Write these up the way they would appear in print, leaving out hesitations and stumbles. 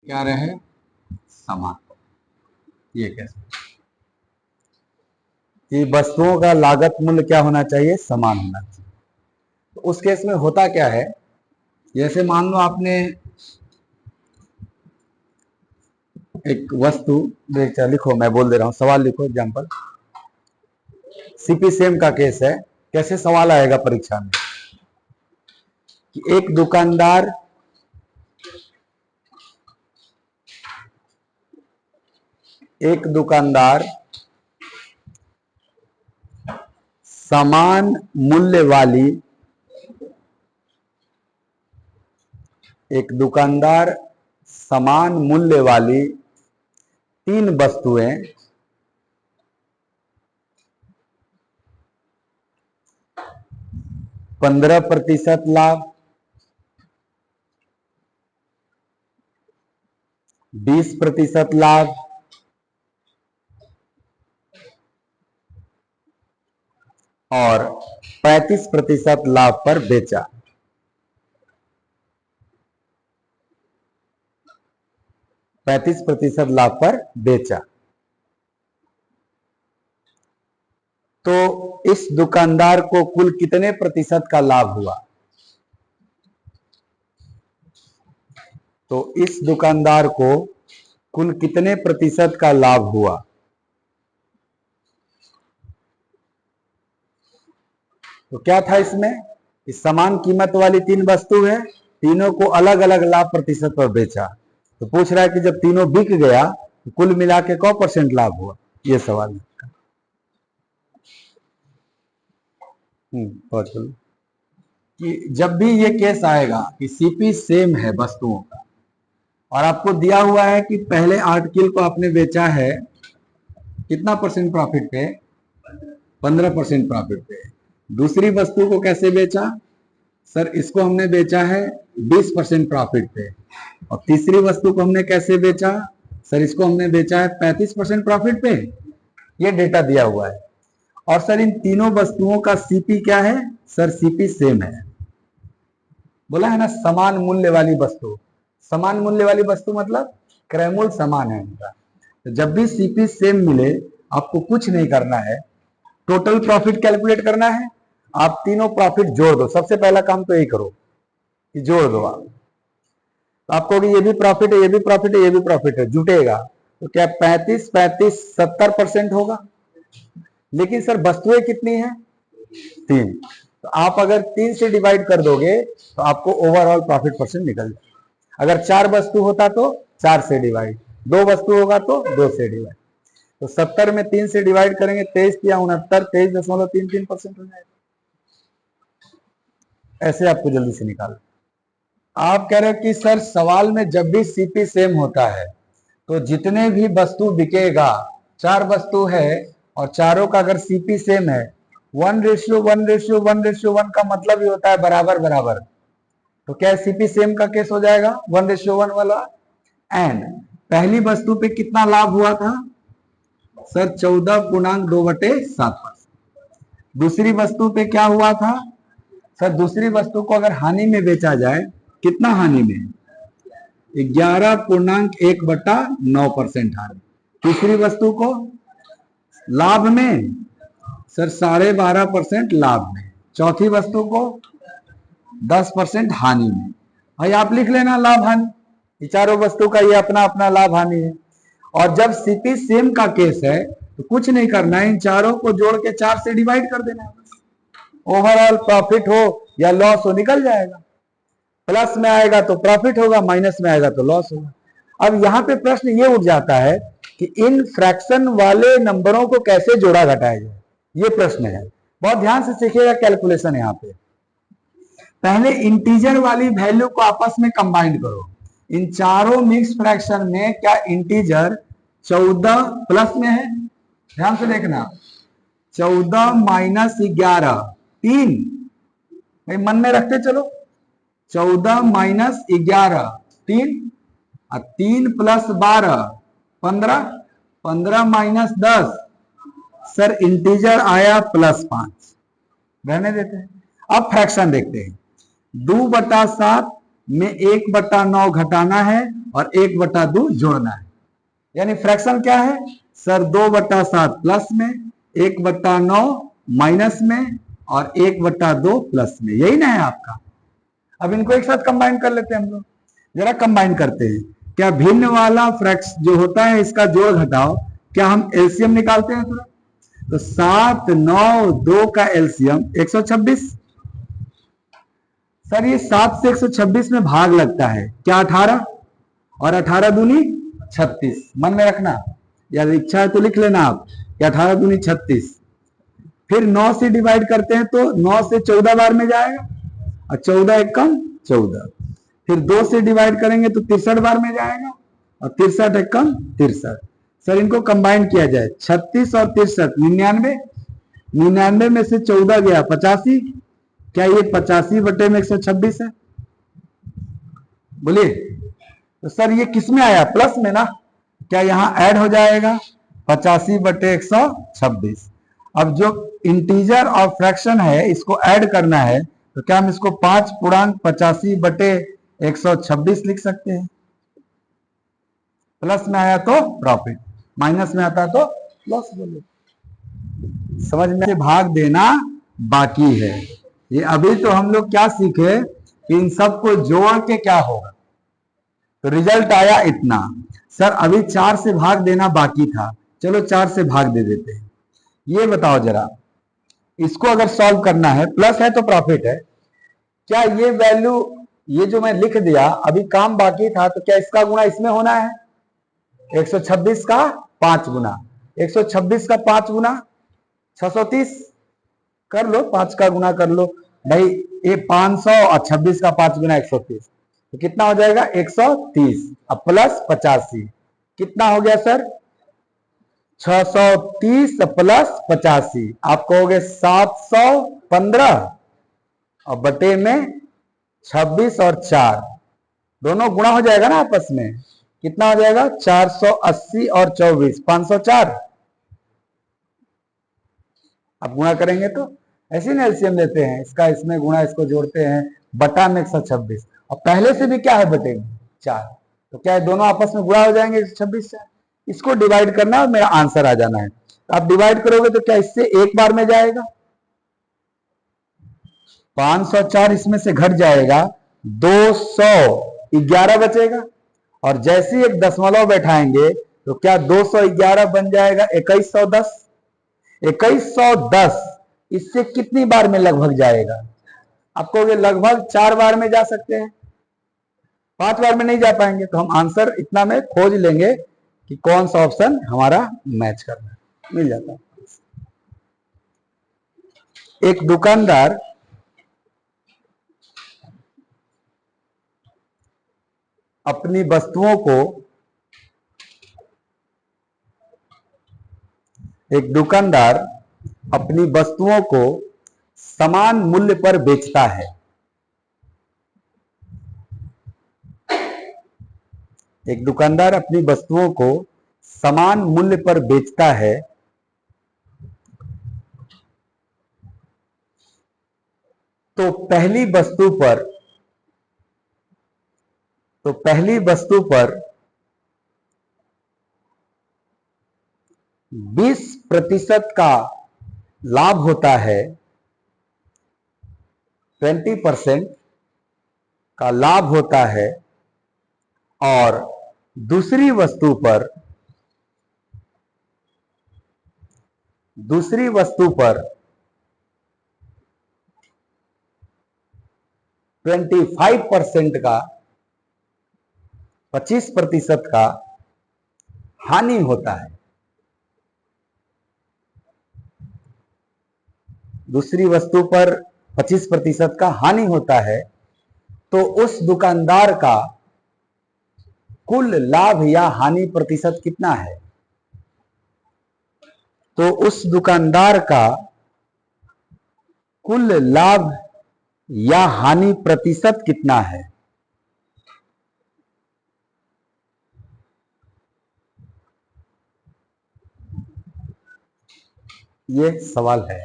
क्या रहे, समान। ये कैसे कि वस्तुओं का लागत मूल्य क्या होना चाहिए, समान होना चाहिए। तो उस केस में होता क्या है, जैसे मान लो आपने एक वस्तु लिखो, मैं बोल दे रहा हूं, सवाल लिखो। एग्जांपल सीपी सेम का केस है। कैसे सवाल आएगा परीक्षा में कि एक दुकानदार समान मूल्य वाली एक दुकानदार समान मूल्य वाली 3 वस्तुएं 15% लाभ, 20% लाभ और 35% लाभ पर बेचा। 35% लाभ पर बेचा। तो इस दुकानदार को कुल कितने प्रतिशत का लाभ हुआ? तो इस दुकानदार को कुल कितने प्रतिशत का लाभ हुआ? तो क्या था इसमें, इस समान कीमत वाली 3 वस्तु है, तीनों को अलग अलग लाभ प्रतिशत पर बेचा। तो पूछ रहा है कि जब तीनों बिक गया तो कुल मिला के कौ % लाभ हुआ, ये सवाल है। कि जब भी ये केस आएगा कि सीपी सेम है वस्तुओं का और आपको दिया हुआ है कि पहले आर्टिकल को आपने बेचा है कितना % प्रॉफिट पे, 15% प्रॉफिट पे। दूसरी वस्तु को कैसे बेचा, सर इसको हमने बेचा है 20% प्रॉफिट पे। और तीसरी वस्तु को हमने कैसे बेचा, सर इसको हमने बेचा है 35% प्रॉफिट पे। ये डेटा दिया हुआ है। और सर इन तीनों वस्तुओं का सीपी क्या है, सर सीपी सेम है। बोला है ना, समान मूल्य वाली वस्तु। समान मूल्य वाली वस्तु मतलब क्रय मूल्य समान है इनका। तो जब भी सीपी सेम मिले आपको कुछ नहीं करना है, टोटल प्रॉफिट कैलकुलेट करना है। आप तीनों प्रॉफिट जोड़ दो, सबसे पहला काम तो यही करो कि जोड़ दो आप। तो आपको ये भी प्रॉफिट है, ये भी प्रॉफिट है, ये भी प्रॉफिट है, जुटेगा तो क्या 35 35 70% होगा। लेकिन सर वस्तुएं कितनी है, 3। तो आप अगर 3 से डिवाइड कर दोगे तो आपको ओवरऑल प्रॉफिट % निकल जाए। अगर 4 वस्तु होता तो 4 से डिवाइड, 2 वस्तु होगा तो 2 से डिवाइड। तो 70 में 3 से डिवाइड करेंगे, 23 या 69, 23.33% हो जाएगा। ऐसे आपको जल्दी से निकाल। आप कह रहे हो कि सर सवाल में जब भी सीपी सेम होता है तो जितने भी वस्तु बिकेगा, 4 वस्तु है और चारों का अगर सीपी सेम है 1:1:1:1 का मतलब ही होता है बराबर बराबर। तो क्या सीपी सेम का केस हो जाएगा 1:1 वाला। एंड पहली वस्तु पे कितना लाभ हुआ था, सर 14.2/7%। दूसरी वस्तु पे क्या हुआ था, सर दूसरी वस्तु को अगर हानि में बेचा जाए, कितना हानि में, 11.1/9% हानि। तीसरी वस्तु को लाभ में, सर 12.5% लाभ में। चौथी वस्तु को 10% हानि में। भाई आप लिख लेना लाभ हानि, चारों वस्तु का ये अपना अपना लाभ हानि है। और जब सीपी सेम का केस है तो कुछ नहीं करना है, इन चारों को जोड़ के 4 से डिवाइड कर देना है। ओवरऑल प्रॉफिट हो या लॉस हो निकल जाएगा। प्लस में आएगा तो प्रॉफिट होगा, माइनस में आएगा तो लॉस होगा। अब यहां पे प्रश्न ये उठ जाता है कि इन फ्रैक्शन वाले नंबरों को कैसे जोड़ा घटाया जाए, ये प्रश्न है। बहुत ध्यान से सीखिएगा कैलकुलेशन। यहां पे पहले इंटीजर वाली वैल्यू को आपस में कंबाइन करो। इन चारों मिक्स फ्रैक्शन में क्या इंटीजर 14 प्लस में है, ध्यान से देखना, 14 माइनस 11 3, भाई मन में रखते चलो, 14 minus 11 3, 3 plus 12 15, 15 minus 10, sir integer आया +5, रहने देते हैं। अब फ्रैक्शन देखते हैं, 2/7 में 1/9 घटाना है और 1/2 जोड़ना है। यानी फ्रैक्शन क्या है सर, 2/7 प्लस में, 1/9 माइनस में और 1/2 प्लस में, यही ना है आपका। अब इनको एक साथ कंबाइन कर लेते हैं हम लोग, जरा कंबाइन करते हैं। क्या भिन्न वाला फ्रैक्श जो होता है इसका जोड़ घटाओ, क्या हम एलसीएम निकालते हैं थोड़ा? तो 7, 9, 2 का एलसीएम 126। सर ये 7 से 126 में भाग लगता है क्या 18, और 18 दूनी 36। मन में रखना, या इच्छा है तो लिख लेना आप कि 18 दूनी 36। फिर 9 से डिवाइड करते हैं तो 9 से 14 बार में जाएगा, और 14 एक कम 14। फिर 2 से डिवाइड करेंगे तो 63 बार में जाएगा, और 63 एक कम 63। सर इनको कंबाइन किया जाए, 36 और 63 99, 99 में से 14 गया 85। क्या ये 85 बटे में 126 है? बोलिए। तो सर ये किस में आया, प्लस में ना, क्या यहां ऐड हो जाएगा 85 बटे 126। अब जो इंटीजर और फ्रैक्शन है इसको ऐड करना है, तो क्या हम इसको 5 पूर्णांक 85 बटे 126 लिख सकते हैं? प्लस में आया तो प्रॉफिट, माइनस में आता तो लॉस। बोलो, समझ में? भाग देना बाकी है। ये अभी तो हम लोग क्या सीखे कि इन सबको जोड़ के क्या होगा, तो रिजल्ट आया इतना। सर अभी 4 से भाग देना बाकी था, चलो 4 से भाग दे देते हैं। ये बताओ जरा, इसको अगर सॉल्व करना है, प्लस है तो प्रॉफिट है, क्या ये वैल्यू, ये जो मैं लिख दिया अभी काम बाकी था, तो क्या इसका गुणा इसमें होना है? 126 का 5 गुना, 126 का 5 गुना 630 कर लो, 5 का गुना कर लो भाई, ये 500 और 26 का 5 गुना 130, तो कितना हो जाएगा 130। अब प्लस 85 कितना हो गया सर? 630 प्लस 85 आप कहोगे 715, और बटे में 26 और 4 दोनों गुणा हो जाएगा ना आपस में, कितना हो जाएगा 480 और 24 504। अब गुणा करेंगे तो ऐसे ना एलसीएम लेते हैं, इसका इसमें गुणा, इसको जोड़ते हैं, बटा में 126, और पहले से भी क्या है बटे में 4, तो क्या है दोनों आपस में गुणा हो जाएंगे 126 से। इसको डिवाइड करना है और मेरा आंसर आ जाना है। तो आप डिवाइड करोगे तो क्या इससे एक बार में जाएगा, 504 इसमें से घट जाएगा, 211 बचेगा, और जैसे ही एक दशमलव बैठाएंगे तो क्या 211 बन जाएगा 2110। 2110 इससे कितनी बार में लगभग जाएगा? आप कहोगे लगभग 4 बार में जा सकते हैं, 5 बार में नहीं जा पाएंगे, तो हम आंसर इतना में खोज लेंगे कि कौन सा ऑप्शन हमारा मैच करना है, मिल जाता है। एक दुकानदार अपनी वस्तुओं को, एक दुकानदार अपनी वस्तुओं को समान मूल्य पर बेचता है। एक दुकानदार अपनी वस्तुओं को समान मूल्य पर बेचता है, तो पहली वस्तु पर 20% का लाभ होता है, 20% का लाभ होता है, और दूसरी वस्तु पर 25% का 25% का हानि होता है। दूसरी वस्तु पर 25% का हानि होता है, तो उस दुकानदार का कुल लाभ या हानि प्रतिशत कितना है? तो उस दुकानदार का कुल लाभ या हानि प्रतिशत कितना है? ये सवाल है।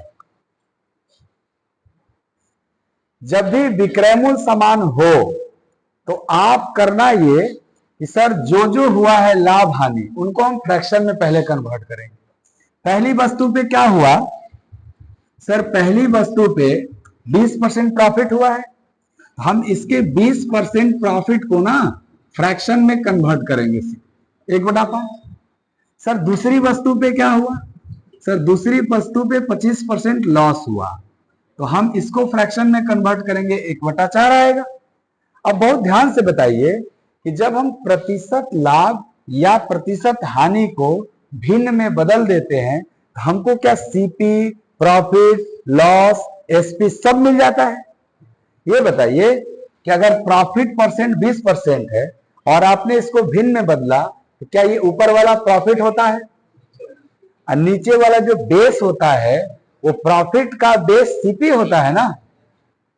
जब भी विक्रय मूल्य समान हो तो आप करना ये कि सर जो जो हुआ है लाभ हानि उनको हम फ्रैक्शन में पहले कन्वर्ट करेंगे। पहली वस्तु पे क्या हुआ सर, पहली वस्तु पे 20% प्रॉफिट हुआ है, हम इसके 20% प्रॉफिट को ना फ्रैक्शन में कन्वर्ट करेंगे 1/5। सर दूसरी वस्तु पे क्या हुआ सर, दूसरी वस्तु पे 25% लॉस हुआ, तो हम इसको फ्रैक्शन में कन्वर्ट करेंगे 1/4 आएगा। अब बहुत ध्यान से बताइए कि जब हम प्रतिशत लाभ या प्रतिशत हानि को भिन्न में बदल देते हैं तो हमको क्या सीपी, प्रॉफिट, लॉस, एसपी सब मिल जाता है। ये बताइए कि अगर प्रॉफिट परसेंट 20% है और आपने इसको भिन्न में बदला तो क्या ये ऊपर वाला प्रॉफिट होता है और नीचे वाला जो बेस होता है वो प्रॉफिट का बेस सीपी होता है ना।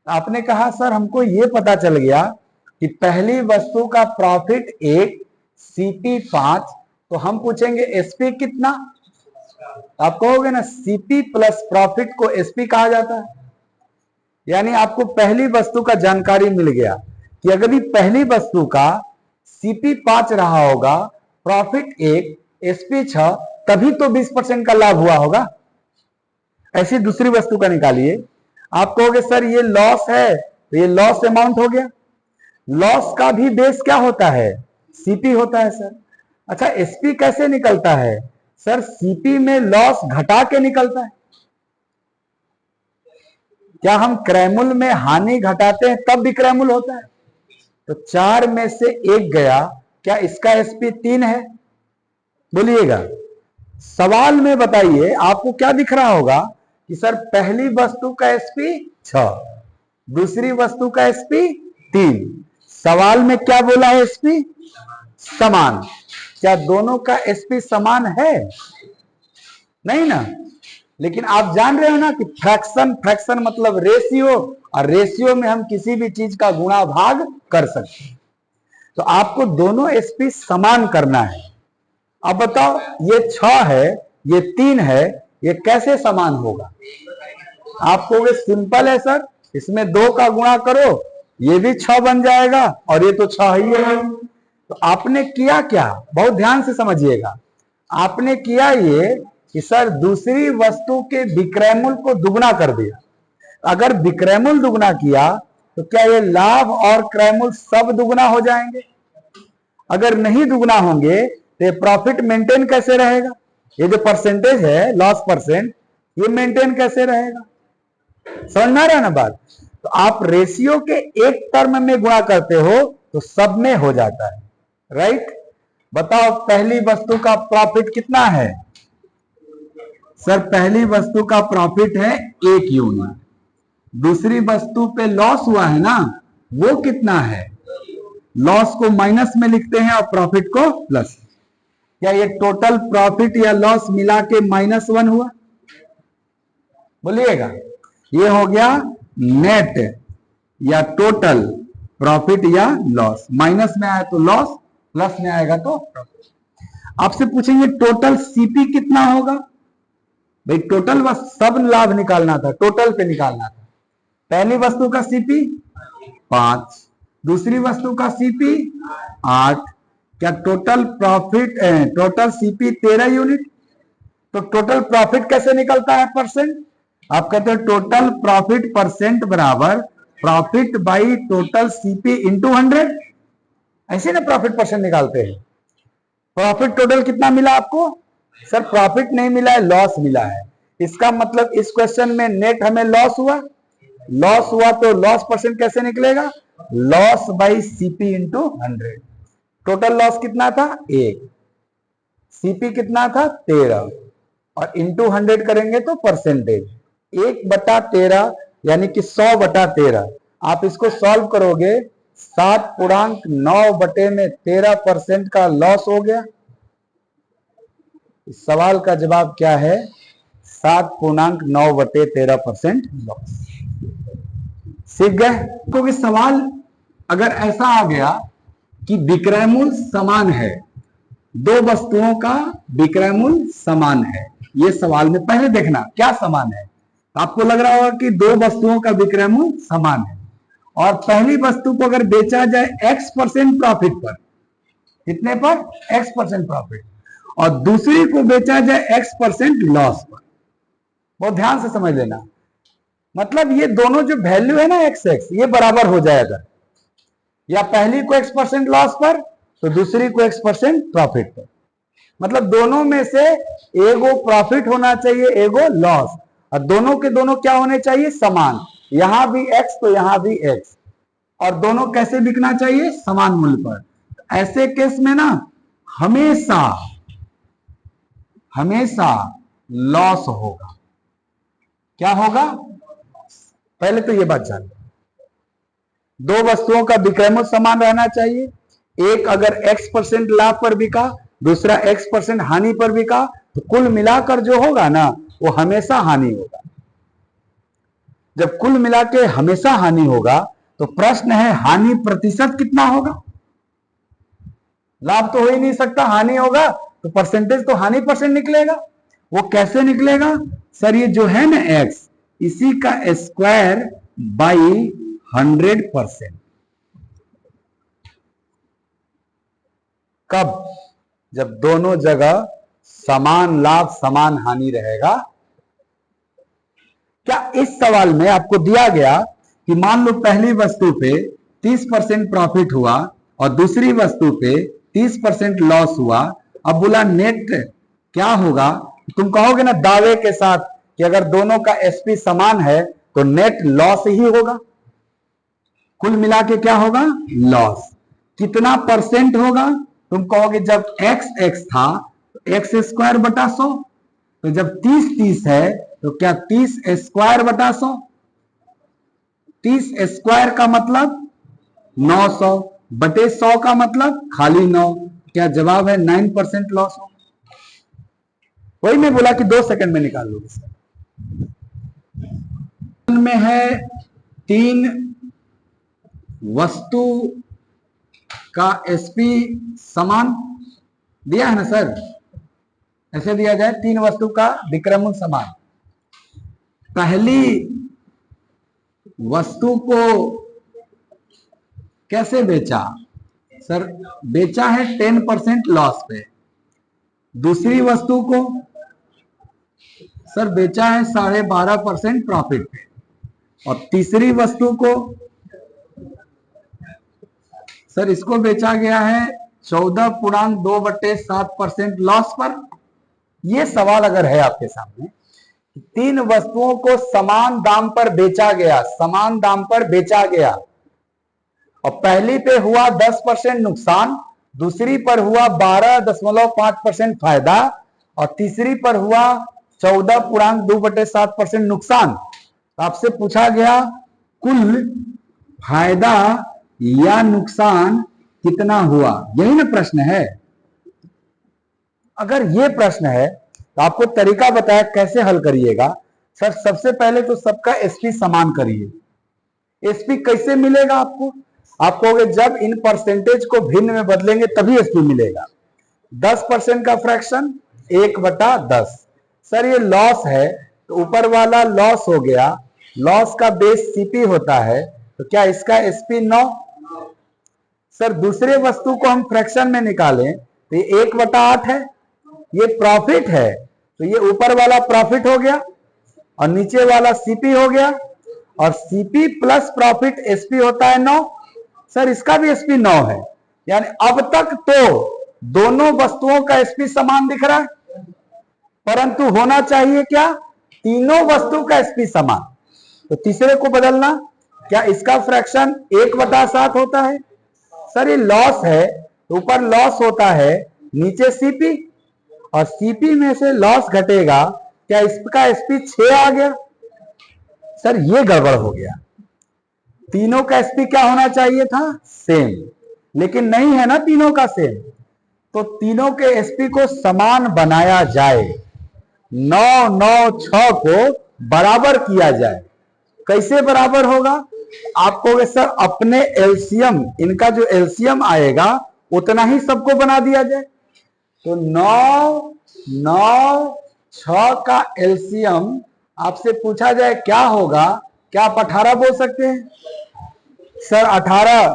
आपने कहा सर हमको ये पता चल गया कि पहली वस्तु का प्रॉफिट 1, सीपी 5, तो हम पूछेंगे एसपी कितना। आप कहोगे ना सीपी प्लस प्रॉफिट को एसपी कहा जाता है। यानी आपको पहली वस्तु का जानकारी मिल गया कि अगर भी पहली वस्तु का सीपी 5 रहा होगा, प्रॉफिट 1, एसपी 6, तभी तो 20% का लाभ हुआ होगा। ऐसी दूसरी वस्तु का निकालिए। आप कहोगे सर ये लॉस है, तो ये लॉस अमाउंट हो गया। लॉस का भी बेस क्या होता है, सीपी होता है सर। अच्छा एसपी कैसे निकलता है सर, सीपी में लॉस घटा के निकलता है। क्या हम क्रैमुल में हानि घटाते हैं तब भी क्रैमुल होता है। तो 4 में से 1 गया, क्या इसका एसपी 3 है? बोलिएगा। सवाल में बताइए आपको क्या दिख रहा होगा कि सर पहली वस्तु का एसपी 6, दूसरी वस्तु का एसपी 3। सवाल में क्या बोला है, एसपी समान। क्या दोनों का एसपी समान है? नहीं ना। लेकिन आप जान रहे हो ना कि फ्रैक्शन, फ्रैक्शन मतलब रेशियो, और रेशियो में हम किसी भी चीज का गुणा भाग कर सकते हैं। तो आपको दोनों एसपी समान करना है। अब बताओ ये 6 है, ये 3 है, ये कैसे समान होगा? आप कहोगे सिंपल है सर, इसमें 2 का गुणा करो, ये भी 6 बन जाएगा और ये तो 6 ही है। तो आपने किया क्या, बहुत ध्यान से समझिएगा। आपने किया ये कि सर दूसरी वस्तु के विक्रयमूल्य को दुगना कर दिया। अगर विक्रयमूल्य दुगना किया तो क्या ये लाभ और क्रयमूल्य सब दुगना हो जाएंगे? अगर नहीं दुगना होंगे तो ये प्रॉफिट मेंटेन कैसे रहेगा? ये जो परसेंटेज है लॉस परसेंट, ये मेंटेन कैसे रहेगा? समझ में आ रहा है ना बात? तो आप रेशियो के एक टर्म में गुणा करते हो तो सब में हो जाता है, राइट? बताओ पहली वस्तु का प्रॉफिट कितना है सर? पहली वस्तु का प्रॉफिट है 1 यूनिट। दूसरी वस्तु पे लॉस हुआ है ना, वो कितना है? लॉस को माइनस में लिखते हैं और प्रॉफिट को प्लस। क्या ये टोटल प्रॉफिट या लॉस मिला के -1 हुआ? बोलिएगा। ये हो गया नेट या टोटल प्रॉफिट या लॉस। माइनस में आया तो लॉस, प्लस में आएगा तो प्रॉफिट। आपसे पूछेंगे टोटल सीपी कितना होगा? भाई टोटल सब लाभ निकालना था, टोटल पे निकालना था। पहली वस्तु का सीपी 5, दूसरी वस्तु का सीपी 8। क्या total profit, total CP 13 unit. तो टोटल प्रॉफिट कैसे निकलता है? परसेंट। आप कहते हो टोटल प्रॉफिट परसेंट बराबर profit by total CP into 100। ऐसे ना प्रॉफिट परसेंट निकालते हैं। प्रॉफिट टोटल कितना मिला आपको? सर प्रॉफिट नहीं मिला है, लॉस मिला है। इसका मतलब इस क्वेश्चन में नेट हमें लॉस हुआ। लॉस हुआ तो लॉस परसेंट कैसे निकलेगा? Loss by CP into 100। Total loss कितना था? 1। सीपी कितना था? 13, और इंटू 100 करेंगे तो परसेंटेज 1/13 यानी कि 100/13। आप इसको सॉल्व करोगे 7.9/13% का लॉस हो गया। इस सवाल का जवाब क्या है? 7.9/13% लॉस। सीख गए? क्योंकि सवाल अगर ऐसा आ गया कि विक्रय मूल्य समान है, दो वस्तुओं का विक्रय मूल्य समान है, ये सवाल में पहले देखना क्या समान है। आपको लग रहा होगा कि दो वस्तुओं का विक्रय मूल्य समान है और पहली वस्तु को अगर बेचा जाए x% प्रॉफिट पर, कितने पर? x% प्रॉफिट, और दूसरी को बेचा जाए x% लॉस पर। बहुत ध्यान से समझ लेना, मतलब ये दोनों जो वैल्यू है ना x ये बराबर हो जाएगा, या पहली को x% लॉस पर तो दूसरी को x% प्रॉफिट पर। मतलब दोनों में से एगो प्रॉफिट होना चाहिए, एगो लॉस, और दोनों के दोनों क्या होने चाहिए? समान। यहां भी x तो यहां भी x, और दोनों कैसे बिकना चाहिए? समान मूल्य पर। ऐसे केस में ना हमेशा हमेशा लॉस होगा। क्या होगा? पहले तो ये बात जान लो, दो वस्तुओं का विक्रय मूल्य समान रहना चाहिए। एक अगर x% लाभ पर बिका, दूसरा x% हानि पर बिका, तो कुल मिलाकर जो होगा ना वो हमेशा हानि होगा। जब कुल मिला के हमेशा हानि होगा तो प्रश्न है हानि प्रतिशत कितना होगा? लाभ तो हो ही नहीं सकता, हानि होगा तो परसेंटेज तो हानि परसेंट निकलेगा। वो कैसे निकलेगा? सर ये जो है ना x, इसी का स्क्वायर बाई 100%। कब? जब दोनों जगह समान लाभ समान हानि रहेगा। क्या इस सवाल में आपको दिया गया कि मान लो पहली वस्तु पे 30% प्रॉफिट हुआ और दूसरी वस्तु पे 30% लॉस हुआ, अब बोला नेट क्या होगा? तुम कहोगे ना दावे के साथ कि अगर दोनों का एसपी समान है तो नेट लॉस ही होगा, कुल मिला के क्या होगा? लॉस। कितना परसेंट होगा? तुम कहोगे जब x था तो x स्क्वायर बटा 100, तो जब 30 है तो क्या 30 स्क्वायर बटा 100? 30 स्क्वायर का मतलब 900 बटे 100 का मतलब खाली 9। क्या जवाब है 9% लॉस हो? वही मैं बोला कि 2 सेकंड में निकाल लो। में है 3 वस्तु का एसपी समान दिया है ना सर, ऐसे दिया जाए 3 वस्तु का विक्रय मूल्य समान। पहली वस्तु को कैसे बेचा? सर बेचा है 10% लॉस पे। दूसरी वस्तु को सर बेचा है 12.5% प्रॉफिट पे। और तीसरी वस्तु को सर इसको बेचा गया है 14.2/7% लॉस पर। यह सवाल अगर है आपके सामने, 3 वस्तुओं को समान दाम पर बेचा गया, समान दाम पर बेचा गया, और पहली पे हुआ 10% नुकसान, दूसरी पर हुआ 12.5% फायदा, और तीसरी पर हुआ 14.2/7% नुकसान। तो आपसे पूछा गया कुल फायदा या नुकसान कितना हुआ, यही ना प्रश्न है। अगर यह प्रश्न है तो आपको तरीका बताया कैसे हल करिएगा। सर सबसे पहले तो सबका एसपी समान करिए। एसपी कैसे मिलेगा आपको? आप कहोगे जब इन परसेंटेज को भिन्न में बदलेंगे तभी एसपी मिलेगा। 10% का फ्रैक्शन 1/10। सर ये लॉस है तो ऊपर वाला लॉस हो गया, लॉस का बेस सीपी होता है, तो क्या इसका एसपी 9? सर दूसरे वस्तु को हम फ्रैक्शन में निकालें तो ये 1/8 है, ये प्रॉफिट है तो ये ऊपर वाला प्रॉफिट हो गया और नीचे वाला सीपी हो गया, और सीपी प्लस प्रॉफिट एसपी होता है 9। सर इसका भी एसपी 9 है, यानी अब तक तो दोनों वस्तुओं का एसपी समान दिख रहा है, परंतु होना चाहिए क्या? तीनों वस्तु का एसपी समान। तो तीसरे को बदलना, क्या इसका फ्रैक्शन 1/7 होता है? सर ये लॉस है तो ऊपर लॉस होता है, नीचे सीपी, और सीपी में से लॉस घटेगा, क्या इसका एसपी 6 आ गया? सर ये गड़बड़ हो गया। तीनों का एसपी क्या होना चाहिए था? सेम, लेकिन नहीं है ना तीनों का सेम। तो तीनों के एसपी को समान बनाया जाए, 9, 9, 6 को बराबर किया जाए। कैसे बराबर होगा? आप कहोगे सर अपने एलसीएम, इनका जो एलसीएम आएगा उतना ही सबको बना दिया जाए। तो 9, 9, 6 का एलसीएम आपसे पूछा जाए क्या होगा, क्या आप 18 बोल सकते हैं? सर 18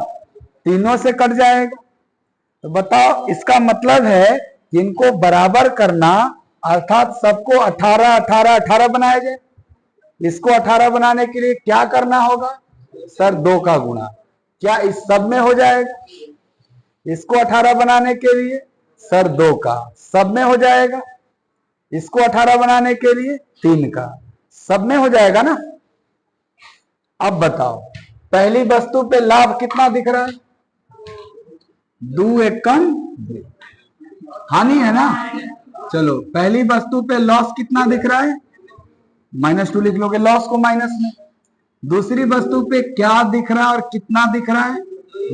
तीनों से कट जाएगा। तो बताओ, इसका मतलब है कि इनको बराबर करना, अर्थात सबको 18 18 18 बनाया जाए। इसको 18 बनाने के लिए क्या करना होगा सर? 2 का गुणा। क्या इस सब में हो जाएगा? इसको 18 बनाने के लिए सर 2 का, सब में हो जाएगा। इसको 18 बनाने के लिए 3 का, सब में हो जाएगा ना। अब बताओ, पहली वस्तु पे लाभ कितना दिख रहा है? 2 एकम हानि है ना। चलो, पहली वस्तु पे लॉस कितना दिख रहा है? -2 लिख लोगे लॉस को माइनस में। दूसरी वस्तु पे क्या दिख रहा है और कितना दिख रहा है?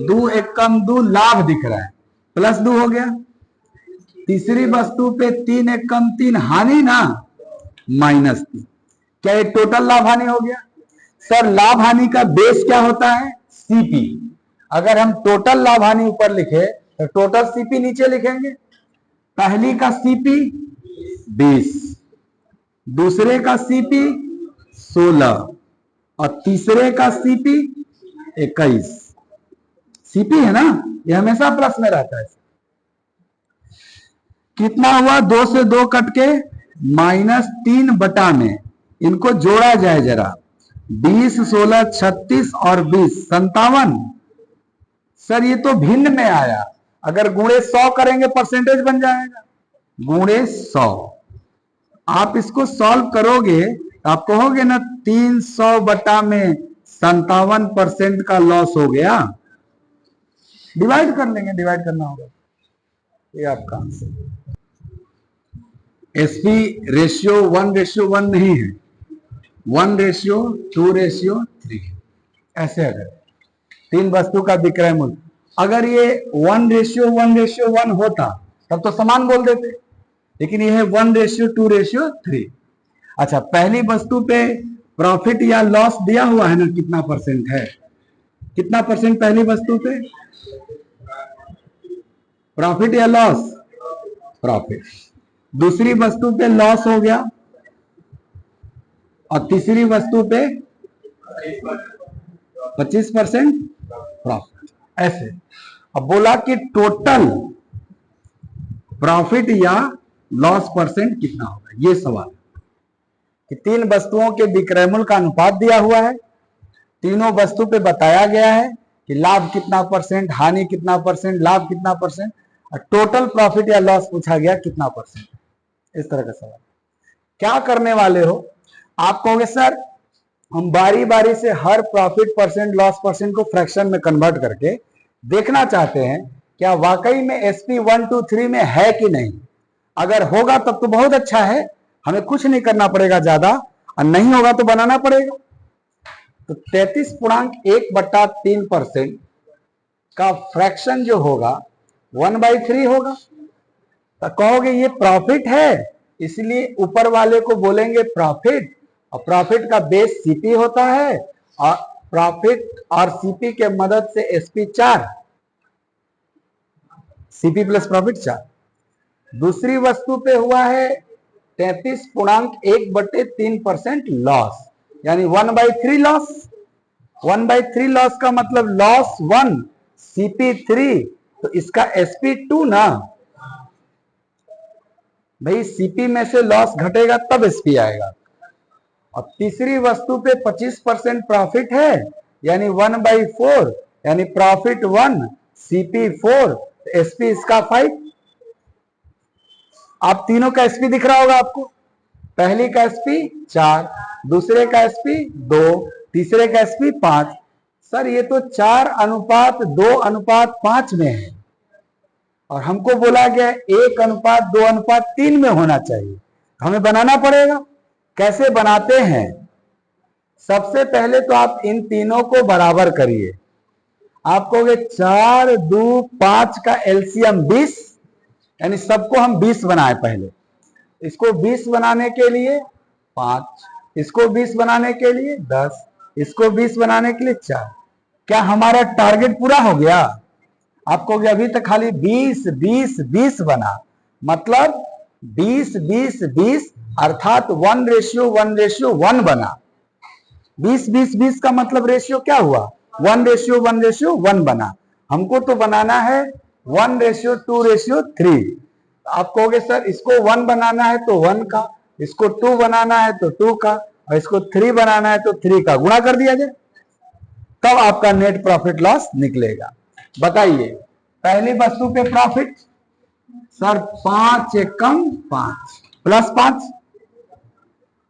2 एकम 2 लाभ दिख रहा है, +2 हो गया। तीसरी वस्तु पे 3 एकम 3 हानि ना, -3। क्या ये टोटल लाभ हानि हो गया? सर लाभ हानि का बेस क्या होता है? सीपी। अगर हम टोटल लाभ हानि ऊपर लिखे तो टोटल सीपी नीचे लिखेंगे। पहली का सीपी 20, दूसरे का सीपी 16 और तीसरे का सीपी 21। सीपी है ना, ये हमेशा प्लस में रहता है। कितना हुआ? 2 से 2 कट के -3 बटा में इनको जोड़ा जाए जरा। 20 16 36 और 20 57। सर ये तो भिन्न में आया, अगर गुणे 100 करेंगे परसेंटेज बन जाएगा। गुणे 100, आप इसको सॉल्व करोगे तो आप कहोगे ना 300 बटा में 57% का लॉस हो गया। डिवाइड कर लेंगे, डिवाइड करना होगा। ये आपका आंसर। एसपी रेशियो 1:1 नहीं है, 1:2:3। ऐसे अगर 3 वस्तु का विक्रय मूल्य, अगर ये 1:1:1 होता तब तो समान बोल देते, लेकिन ये है 1:2:3। अच्छा, पहली वस्तु पे प्रॉफिट या लॉस दिया हुआ है ना, कितना परसेंट है? कितना परसेंट पहली वस्तु पे प्रॉफिट या लॉस? प्रॉफिट। दूसरी वस्तु पे लॉस हो गया और तीसरी वस्तु पे 25% प्रॉफिट। ऐसे अब बोला कि टोटल प्रॉफिट या लॉस परसेंट कितना होगा, ये सवाल कि 3 वस्तुओं के विक्रय मूल्य का अनुपात दिया हुआ है, तीनों वस्तु पे बताया गया है कि लाभ कितना परसेंट, हानि कितना परसेंट, लाभ कितना परसेंट, और टोटल प्रॉफिट या लॉस पूछा गया कितना परसेंट। इस तरह का सवाल। क्या करने वाले हो आप? कहोगे सर हम बारी बारी से हर प्रॉफिट परसेंट लॉस परसेंट को फ्रैक्शन में कन्वर्ट करके देखना चाहते हैं क्या वाकई में एसपी 1 2 3 में है कि नहीं। अगर होगा तब तो बहुत अच्छा है, हमें कुछ नहीं करना पड़ेगा ज्यादा, और नहीं होगा तो बनाना पड़ेगा। तो 33.1/3% का फ्रैक्शन जो होगा 1/3 होगा। तो कहोगे ये प्रॉफिट है, इसलिए ऊपर वाले को बोलेंगे प्रॉफिट, और प्रॉफिट का बेस सीपी होता है, और प्रॉफिट और सीपी के मदद से एसपी 4, सीपी प्लस प्रॉफिट 4। दूसरी वस्तु पे हुआ है 33.1/3% लॉस, यानी 1/3 लॉस। 1/3 लॉस का मतलब लॉस 1 सीपी 3, तो इसका एसपी 2 ना भाई, सीपी में से लॉस घटेगा तब एसपी आएगा। और तीसरी वस्तु पे 25% प्रॉफिट है, यानी 1/4, यानी प्रॉफिट 1 सीपी 4, एसपी इसका 5। आप तीनों का एसपी दिख रहा होगा आपको। पहली का एसपी 4, दूसरे का एसपी 2, तीसरे का एसपी 5। सर ये तो 4:2:5 में है, और हमको बोला गया 1:2:3 में होना चाहिए। हमें बनाना पड़ेगा। कैसे बनाते हैं? सबसे पहले तो आप इन तीनों को बराबर करिए। आप कहोगे 4 2 5 का एलसीएम 20, यानी सबको हम 20 बनाए। पहले इसको 20 बनाने के लिए 5, इसको 20 बनाने के लिए 10, इसको 20 बनाने के लिए 4। क्या हमारा टारगेट पूरा हो गया? आप कहोगे अभी तक खाली 20 20 20 बना, मतलब 20 20 20 अर्थात 1:1:1 बना। 20 20 20 का मतलब रेशियो क्या हुआ? 1:1:1 बना, हमको तो बनाना है 1:2:3। आप कहोगे सर इसको 1 बनाना है तो 1 का, इसको 2 बनाना है तो 2 का, और इसको 3 बनाना है तो 3 का, गुणा कर दिया जाए, तब आपका नेट प्रॉफिट लॉस निकलेगा। बताइए पहली वस्तु पे प्रॉफिट सर 5 एकम 5 प्लस 5,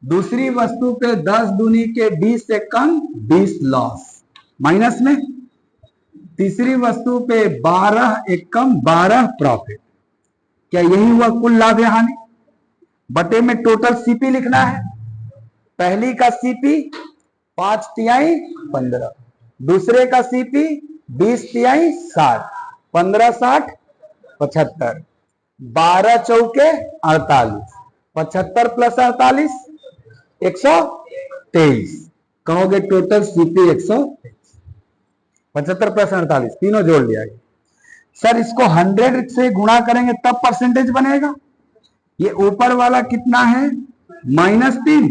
दूसरी वस्तु पे 10 दूनी के 20 एकम 20 लॉस माइनस में, तीसरी वस्तु पे 12 एकम 12 प्रॉफिट। क्या यही हुआ कुल लाभ या हानि? बटे में टोटल सीपी लिखना है। पहली का सीपी 5 तिहाई 15, दूसरे का सीपी 20 तिहाई 60, 15 60 75, 12 चौके 48, 75 प्लस 48 123। कहोगे टोटल सीपी 123, 75 प्लस 48 तीनों जोड़ लिया गया। सर इसको 100 से गुणा करेंगे तब परसेंटेज बनेगा। ये ऊपर वाला कितना है -3,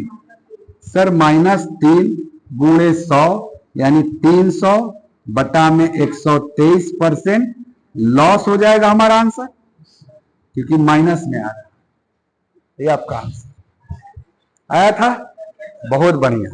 सर -3 गुणे 100 यानी 300 बटा में 123% लॉस हो जाएगा हमारा आंसर, क्योंकि माइनस में आ रहा है। ये आपका आंसर आया था, बहुत बढ़िया।